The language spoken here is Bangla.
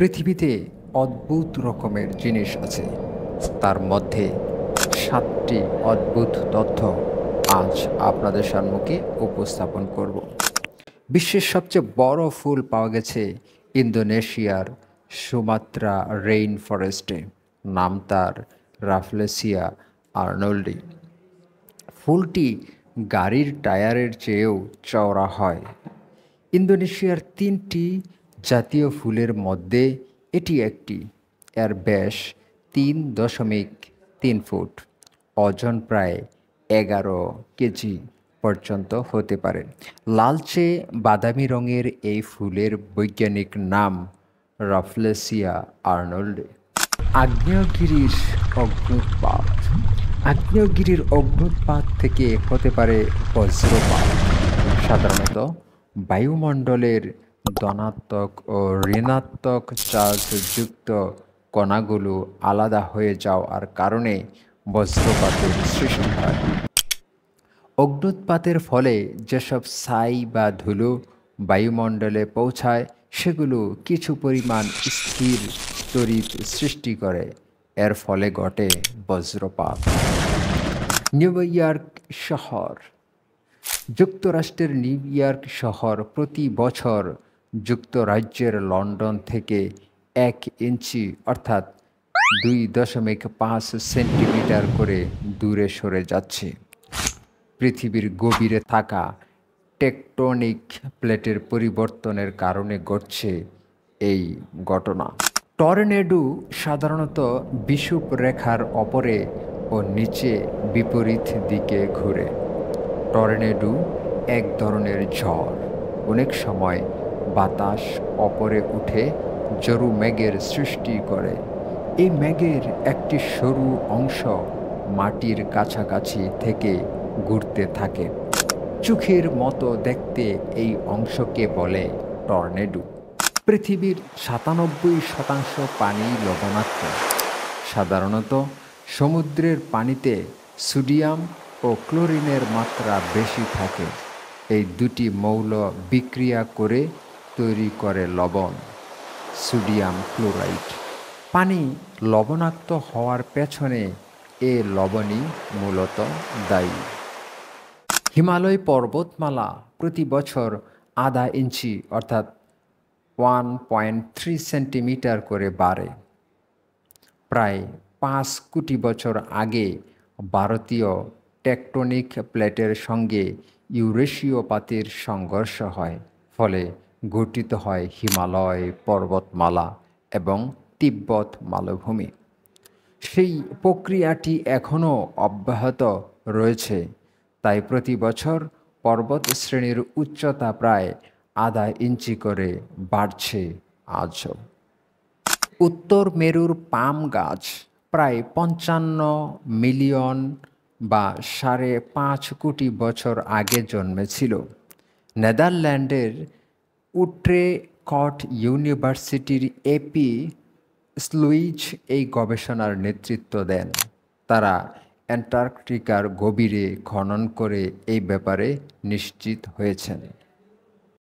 পৃথিবীতে অদ্ভুত রকমের জিনিস আছে, তার মধ্যে ৭টি অদ্ভুত তথ্য আজ আপনাদের সম্মুখে উপস্থাপন করব। বিশ্বের সবচেয়ে বড় ফুল পাওয়া গেছে ইন্দোনেশিয়ার সুমাত্রা রেইন ফরেস্টে। নাম তার রাফলেসিয়া আর্নল্ডি। ফুলটি গাড়ির টায়ারের চেয়েও চওড়া হয়। ইন্দোনেশিয়ার ৩টি জাতীয় ফুলের মধ্যে এটি একটি। এর ব্যাস ৩.৩ ফুট, ওজন প্রায় ১১ কেজি পর্যন্ত হতে পারে। লালচে বাদামি রঙের এই ফুলের বৈজ্ঞানিক নাম রাফলেসিয়া আর্নল্ডি। আগ্নেয়গিরির অগ্ন্যুৎপাত। আগ্নেয়গিরির অগ্ন্যুৎপাত থেকে হতে পারে বজ্রপাত। সাধারণত বায়ুমণ্ডলের ধনাত্মক ও ঋণাত্মক চার্জযুক্ত কণাগুলো আলাদা হয়ে যাওয়ার কারণে বজ্রপাতের সৃষ্টি হয়। অগ্ন্যুৎপাতের ফলে যেসব ছাই বা ধুলো বায়ুমণ্ডলে পৌঁছায় সেগুলো কিছু পরিমাণ স্থির তড়িৎ সৃষ্টি করে। এর ফলে ঘটে বজ্রপাত। নিউ ইয়র্ক শহর। যুক্তরাষ্ট্রের নিউ ইয়র্ক শহর প্রতি বছর যুক্তরাজ্যের লন্ডন থেকে ১ ইঞ্চি অর্থাৎ ২.৫ সেন্টিমিটার করে দূরে সরে যাচ্ছে। পৃথিবীর গভীরে থাকা টেকটনিক প্লেটের পরিবর্তনের কারণে ঘটছে এই ঘটনা। টর্নেডো সাধারণত বিষুব রেখার ওপরে ও নিচে বিপরীত দিকে ঘুরে। টর্নেডো এক ধরনের ঝড়। অনেক সময় বাতাস ওপরে উঠে জরু মেঘের সৃষ্টি করে। এই মেঘের একটি সরু অংশ মাটির কাছাকাছি থেকে ঘুরতে থাকে। চোখের মতো দেখতে এই অংশকে বলে টর্নেডো। পৃথিবীর ৯৭% পানি লবণাক্ত। সাধারণত সমুদ্রের পানিতে সোডিয়াম ও ক্লোরিনের মাত্রা বেশি থাকে। এই দুটি মৌল বিক্রিয়া করে তৈরি করে লবণ, সোডিয়াম ক্লোরাইড। পানি লবণাক্ত হওয়ার পেছনে এ লবণই মূলত দায়ী। হিমালয় পর্বতমালা প্রতি বছর আধা ইঞ্চি অর্থাৎ ১.৩ সেন্টিমিটার করে বাড়ে। প্রায় ৫ কোটি বছর আগে ভারতীয় টেকটনিক প্লেটের সঙ্গে ইউরেশীয় পাতের সংঘর্ষ হয়, ফলে গঠিত হয় হিমালয় পর্বতমালা এবং তিব্বত মালভূমি। সেই প্রক্রিয়াটি এখনও অব্যাহত রয়েছে, তাই প্রতি বছর পর্বত শ্রেণীর উচ্চতা প্রায় আধা ইঞ্চি করে বাড়ছে আজও। উত্তর মেরুর পাম গাছ প্রায় ৫৫ মিলিয়ন বা ৫.৫ কোটি আগে জন্মেছিল। নেদারল্যান্ডের উট্রেখট ইউনিভার্সিটির এপি স্লুইজ এই গবেষণার নেতৃত্ব দেন। তারা অ্যান্টার্কটিকার গভীরে খনন করে এই ব্যাপারে নিশ্চিত হয়েছেন।